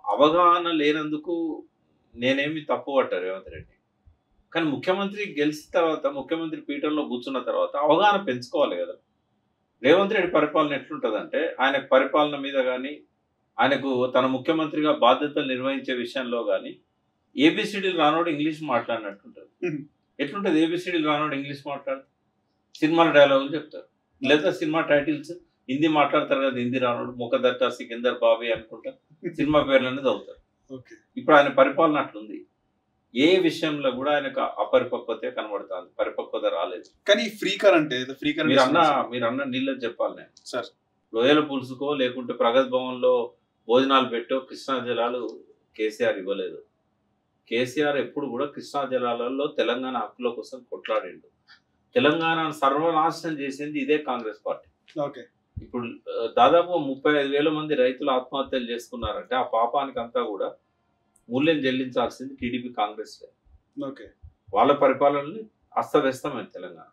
అవగాహన లేనందుకు నేనేమి తప్పు పట్టారు రేవంత్ రెడ్డి. కానీ ముఖ్యమంత్రి గెలిచిన తర్వాత, ముఖ్యమంత్రి పీఠంలో కూర్చున్న తర్వాత అవగాహన పెంచుకోవాలి కదా! రేవంత్ రెడ్డి పరిపాలన ఎట్లుంటదంటే, ఆయన పరిపాలన మీద గాని, ఆయనకు తన ముఖ్యమంత్రిగా బాధ్యతలు నిర్వహించే విషయంలో గాని, ఏబీసీడీలు రానోడు ఇంగ్లీష్ మాట్లాడినట్టుంటది. ఎట్లుంటది ఏబీసీడీలు రానోడు ఇంగ్లీష్ మాట్లాడు? సినిమాల డైలాగులు చెప్తారు. లేదా సినిమా టైటిల్స్ హిందీ మాట్లాడతారు కదా! హిందీ రానోడు 'ముఖదత్తా సికిందర్ బాబీ' అనుకుంటా సినిమా పేర్లన్నీ చదువుతారు. ఇప్పుడు ఆయన పరిపాలన అట్లుంది. ఏ విషయంలో కూడా ఆయనకు అపరిపక్వతే కనబడుతుంది. పరిపక్వత రాలేదు. కానీ ఫ్రీ కరెంట్ మీరన్న నీళ్ళని చెప్పాలి నేను. సార్ రొయ్యల పులుసుకో లేకుంటే ప్రగతి భవన్లో భోజనాలు పెట్టో కృష్ణా జలాలు కేసీఆర్ ఇవ్వలేదు. కేసీఆర్ ఎప్పుడు కూడా కృష్ణా జలాలలో తెలంగాణ హక్కుల కోసం కొట్లాడిండు. తెలంగాణను సర్వనాశనం చేసింది ఇదే కాంగ్రెస్ పార్టీ. ఓకే. ఇప్పుడు దాదాపు 35,000 మంది రైతులు ఆత్మహత్యలు చేసుకున్నారంటే ఆ పాపానికి అంతా కూడా మూల్యం చెల్లించాల్సింది టీడీపీ కాంగ్రెస్. ఓకే. వాళ్ళ పరిపాలనని అస్తవ్యస్తమైంది తెలంగాణ.